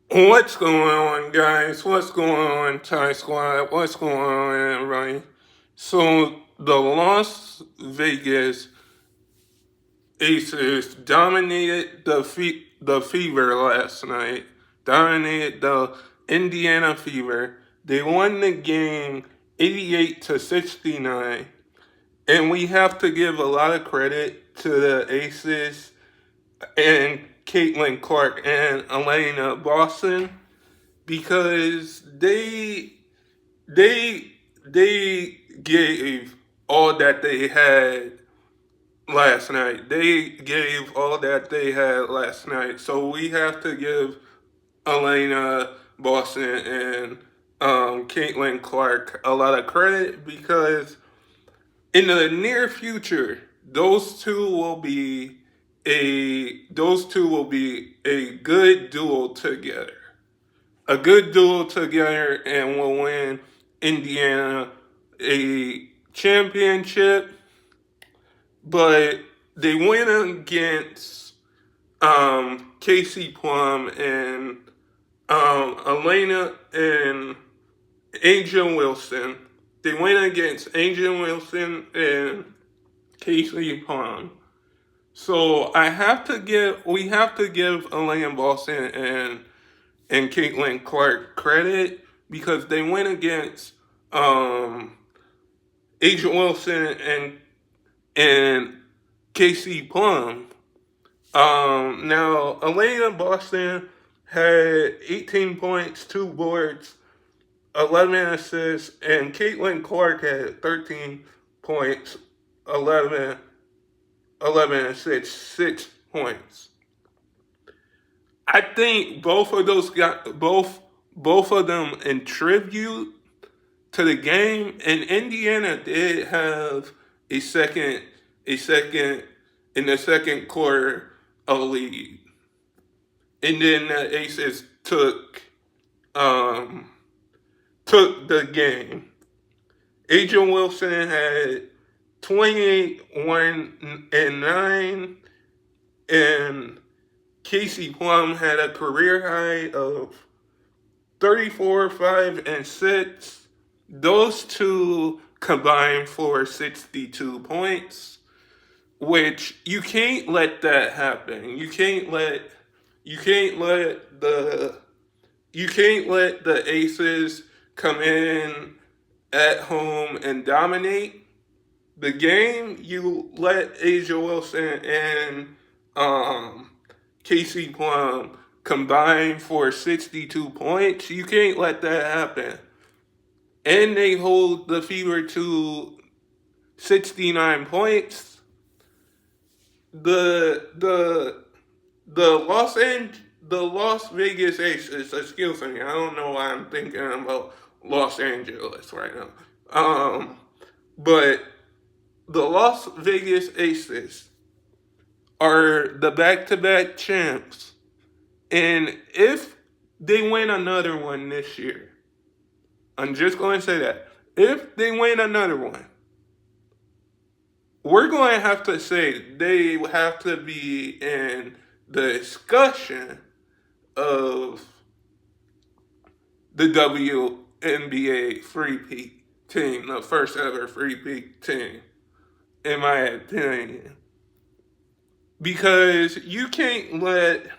What's going on, guys? What's going on, Thai Squad? What's going on, everybody? So, the Las Vegas Aces dominated the Fever last night. Dominated the Indiana Fever. They won the game 88-69. And we have to give a lot of credit to the Aces and Caitlin Clark and Elena Boston because they they gave all that they had last night. They gave all that they had last night. So we have to give Elena Boston and Caitlin Clark a lot of credit because in the near future, those two will be a good duo together. A good duo together and will win Indiana a championship. But they went against Casey Plum and Elena and Angel Wilson. They went against Angel Wilson and Casey Plum. So we have to give Elena Boston and Caitlin Clark credit because they went against Agent Wilson and Casey Plum. Now Elena Boston had 18 points, 2 boards, 11 assists, and Caitlin Clark had 13 points, 11 assists, 6 points. I think both of those got both of them in tribute to the game, and Indiana did have a second a second in the second quarter a lead, and then the Aces um took the game. Adrian Wilson had 28-1-9, and Casey Plum had a career high of 34, 5, and 6. Those two combined for 62 points, which you can't let that happen. You can't let the Aces come in at home and dominate the game. You let Asia Wilson and Casey Plum combine for 62 points. You can't let that happen. And they hold the Fever to 69 points. The Las Vegas Aces, excuse me, I don't know why I'm thinking about Los Angeles right now. But the Las Vegas Aces are the back-to-back champs. And if they win another one this year, I'm just going to say that. If they win another one, we're going to have to say they have to be in the discussion of the WNBA free-peat team, the first ever free-peat team, in my opinion. Because you can't let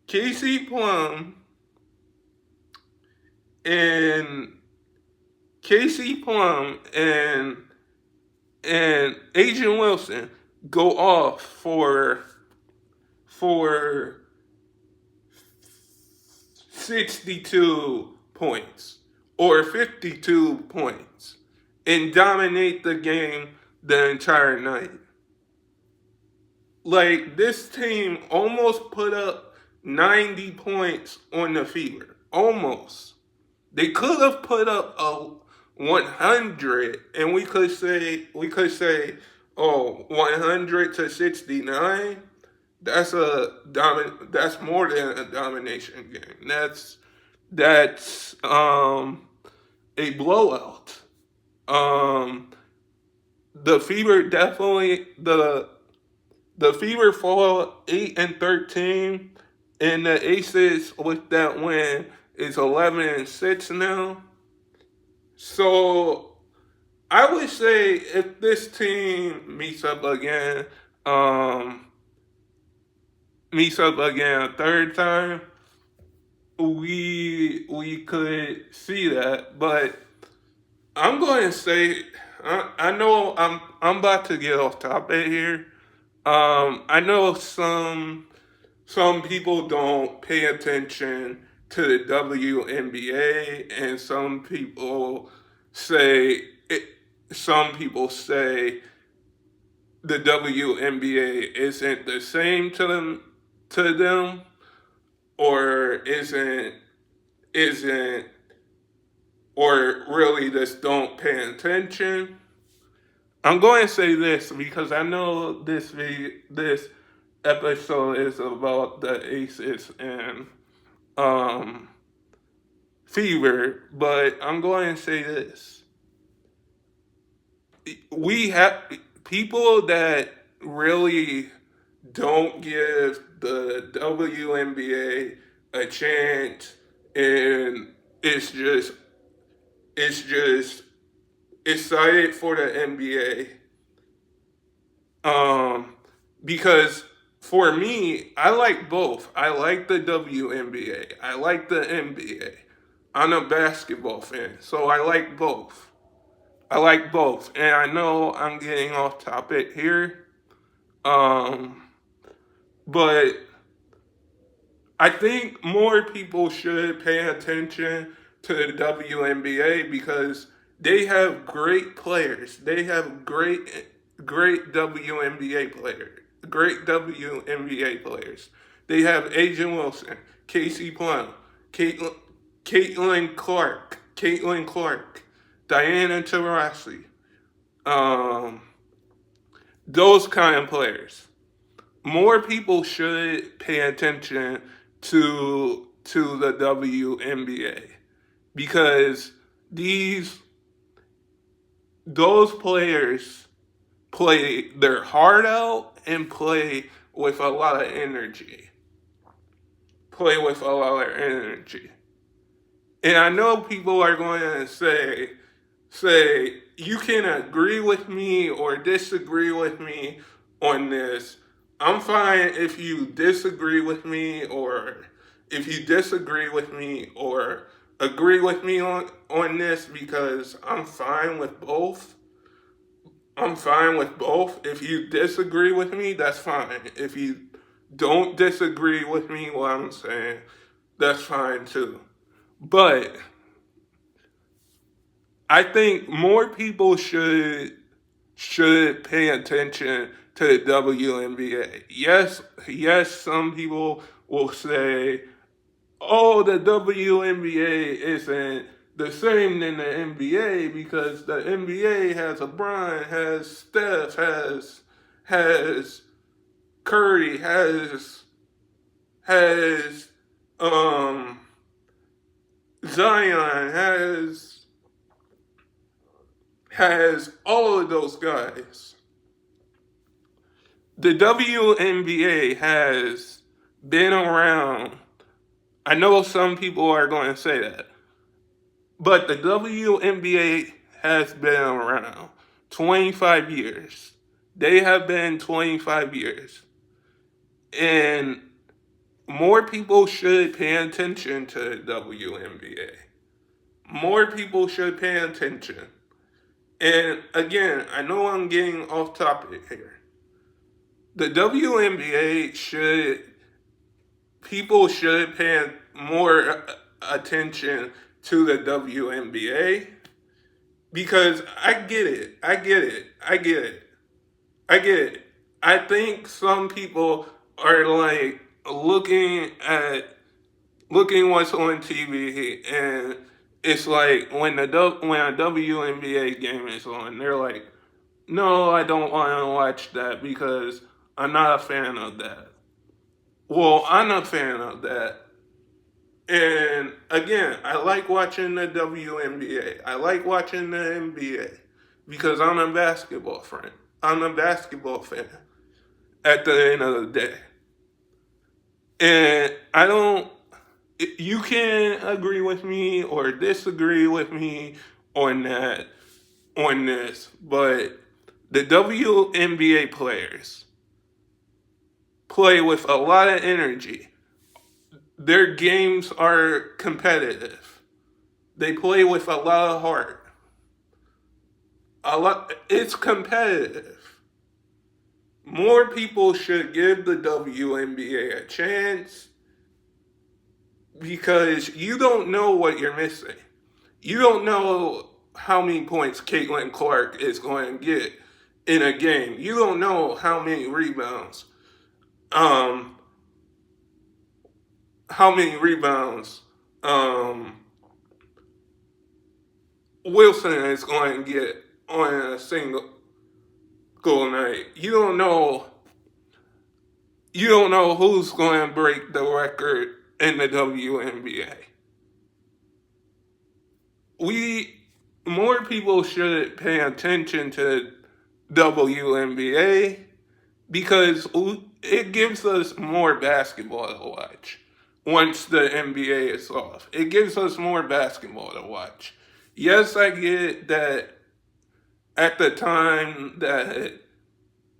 Casey Plum and Agent Wilson go off for 62 points or 52 points and dominate the game the entire night. Like, this team almost put up 90 points on the Fever. Almost. They could have put up a 100, and we could say, oh, 100-69. That's more than a domination game. That's a blowout. The Fever definitely The Fever fall 8-13, and the Aces with that win is 11-6 now. So I would say if this team um, meets up again a third time, we could see that. But I'm going to say I know I'm about to get off topic here. I know some people don't pay attention to the WNBA, and say it, some people say the WNBA isn't the same to them, or isn't or really just don't pay attention. I'm going to say this because I know this episode is about the Aces and um, Fever, but I'm going to say this: we have people that really don't give the WNBA a chance, and it's just it's just excited for the NBA. Um, because for me, I like both. I like the WNBA. I like the NBA. I'm a basketball fan, so I like both. I like both, and I know I'm getting off topic here, um, but I think more people should pay attention to the WNBA because they have great players. They have great WNBA players. Great WNBA players. They have Agent Wilson, Casey Plum, Caitlin, Caitlin Clark, Diana Taurasi. Um, those kind of players. More people should pay attention to the WNBA because these those players play their heart out and play with a lot of energy. Play with a lot of energy. And I know people are going to say you can agree with me or disagree with me on this. I'm fine if you disagree with me, or if you disagree with me or agree with me on this, because I'm fine with both. I'm fine with both. If you disagree with me, that's fine. If you don't disagree with me, what I'm saying, that's fine too. But I think more people should pay attention to the WNBA. Yes, some people will say, "Oh, the WNBA isn't the same than the NBA because the NBA has LeBron, has Steph, has Curry, has um Zion, has all of those guys." The WNBA has been around. I know some people are going to say that, but the WNBA has been around 25 years. They have been 25 years. And more people should pay attention to the WNBA. More people should pay attention. And again, I know I'm getting off topic here. The WNBA people should pay more attention to the WNBA because I get it. I think some people are like looking what's on TV, and it's like when a WNBA game is on, they're like, "No, I don't want to watch that because I'm not a fan of that." Well, I'm a fan of that. And again, I like watching the WNBA. I like watching the NBA because I'm a basketball fan. I'm a basketball fan. at the end of the day. And I don't, you can agree with me or disagree with me on that, on this, but the WNBA players play with a lot of energy. Their games are competitive. They play with a lot of heart. It's competitive. More people should give the WNBA a chance because you don't know what you're missing. You don't know how many points Caitlin Clark is going to get in a game. You don't know how many rebounds. Um, how many rebounds Wilson is going to get on a single night. You don't know. You don't know who's going to break the record in the WNBA. More people should pay attention to WNBA because it gives us more basketball to watch once the NBA is off. It gives us more basketball to watch. Yes, I get that at the time that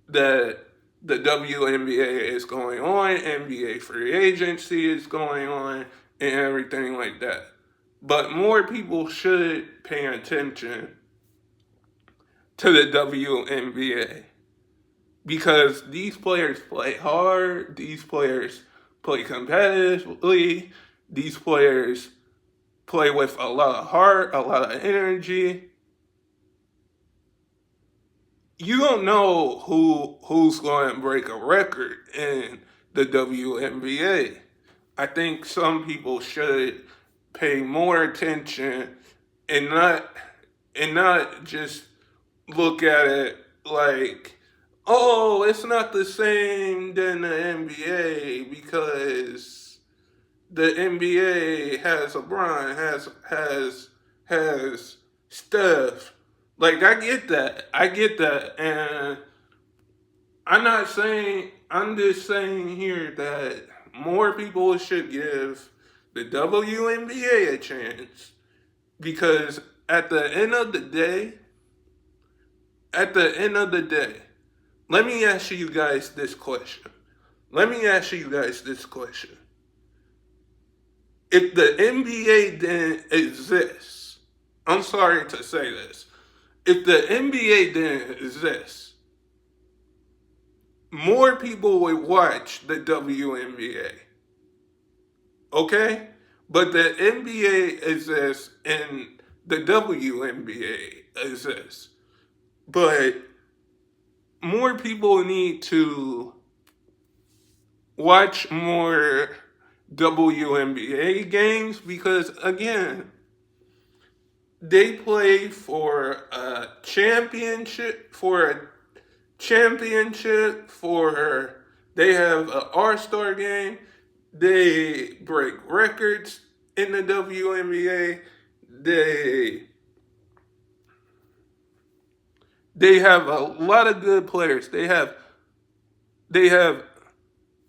the WNBA is going on, NBA free agency is going on, and everything like that. But more people should pay attention to the WNBA because these players play hard, these players play competitively, these players play with a lot of heart, a lot of energy. You don't know who's going to break a record in the WNBA. I think some people should pay more attention and not just look at it like, oh, it's not the same than the NBA because the NBA has LeBron, has Steph. Like I get that, and I'm just saying here that more people should give the WNBA a chance because at the end of the day, let me ask you guys this question. If the NBA didn't exist, I'm sorry to say this, if the NBA didn't exist, more people would watch the WNBA. Okay? But the NBA exists and the WNBA exists. But more people need to watch more WNBA games because, again, they play for a championship, they have an All-Star game, they break records in the WNBA, they have a lot of good players. They have Diana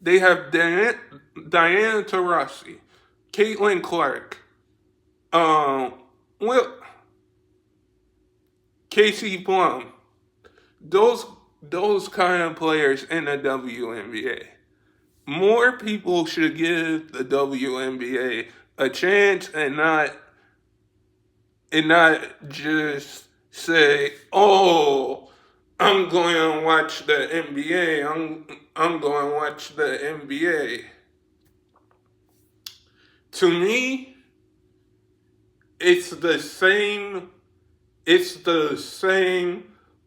Taurasi, Caitlin Clark, well, Casey Plum, those kind of players in the WNBA. More people should give the WNBA a chance and not just say, "Oh, I'm going to watch the NBA. I'm going to watch the NBA." To me, it's the same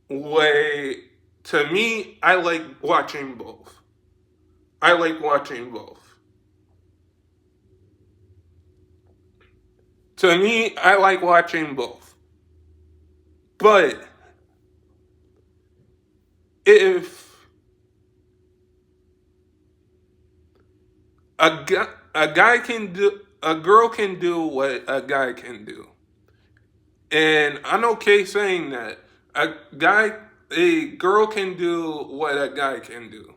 way. To me, I like watching both. To me, I like watching both. But if a girl can do what a guy can do. And I'm okay saying that. A girl can do what a guy can do.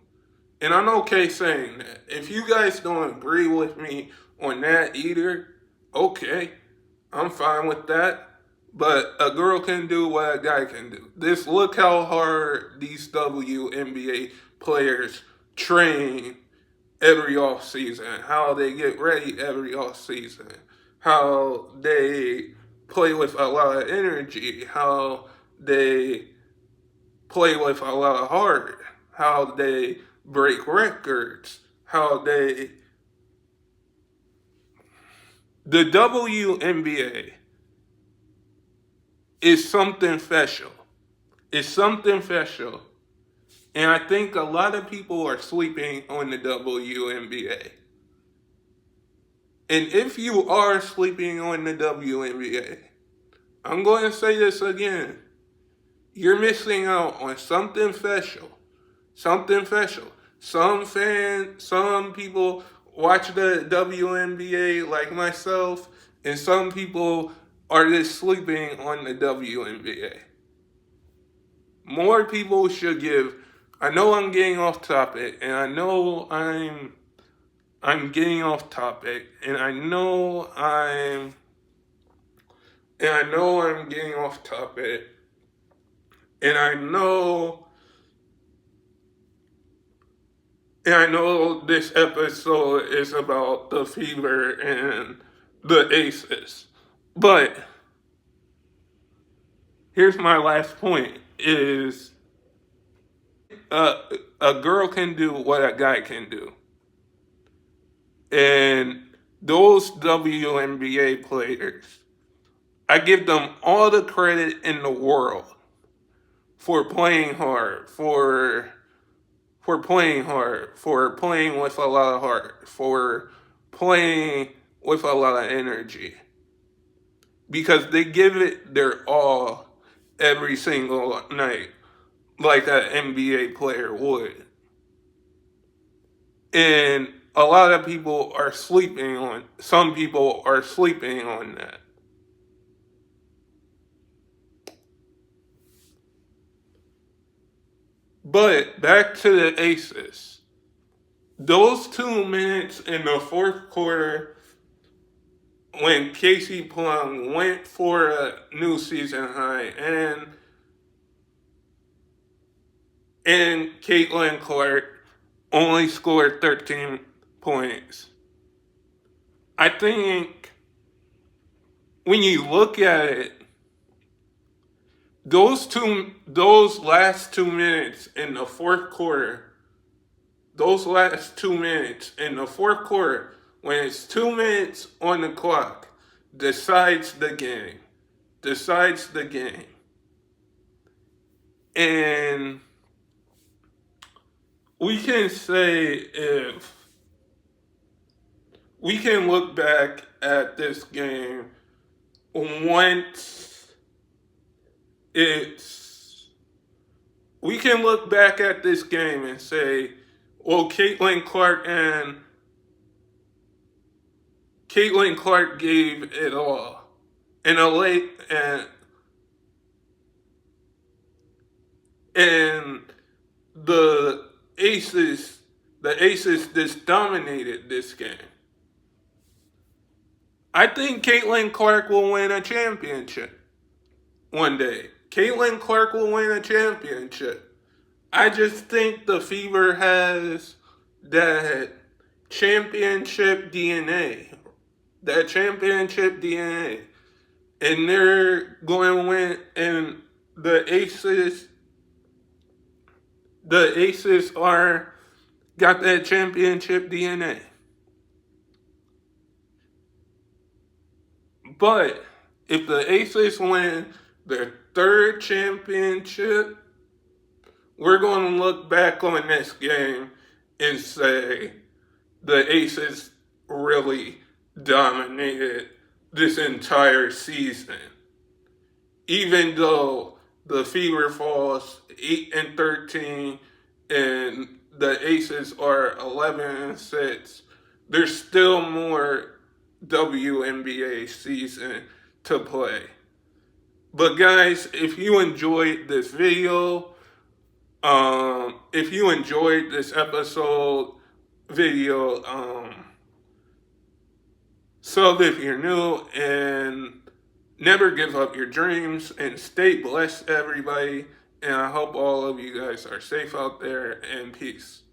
And I'm okay saying that. If you guys don't agree with me on that either, okay, I'm fine with that. But a girl can do what a guy can do. Look how hard these WNBA players train every off season, how they get ready every off season, how they play with a lot of energy, how they play with a lot of heart, how they break records, how they. The WNBA is something special. It's something special. And I think a lot of people are sleeping on the WNBA. And if you are sleeping on the WNBA, I'm going to say this again. You're missing out on something special. Something special. Some people watch the WNBA like myself, and some people are just sleeping on the WNBA. More people should give. I know I'm getting off topic, and I know I'm getting off topic, and I know I'm getting off topic, and I know this episode is about the Fever and the Aces. But here's my last point is a girl can do what a guy can do. And those WNBA players, I give them all the credit in the world for playing hard, for playing hard, for playing with a lot of heart, for playing with a lot of energy. Because they give it their all every single night, like an NBA player would. And a lot of people are sleeping on, some people are sleeping on that. But back to the Aces. Those 2 minutes in the fourth quarter when Kelsey Plum went for a new season high and Caitlin Clark only scored 13 points. I think when you look at it, those last 2 minutes in the fourth quarter, when it's 2 minutes on the clock, decides the game. And we can look back at this game we can look back at this game and say, well, Caitlin Clark gave it all. And the Aces just dominated this game. I think Caitlin Clark will win a championship one day. Caitlin Clark will win a championship. I just think the Fever has that championship DNA. And they're going to win. And the Aces got that championship DNA. But if the Aces win their third championship, we're going to look back on this game and say the Aces really dominated this entire season. Even though the Fever falls 8-13 and the Aces are 11-6, there's still more WNBA season to play. But guys, if you enjoyed this video, If you enjoyed this episode video, sub if you're new, and never give up your dreams, and stay blessed, everybody. And I hope all of you guys are safe out there, and peace.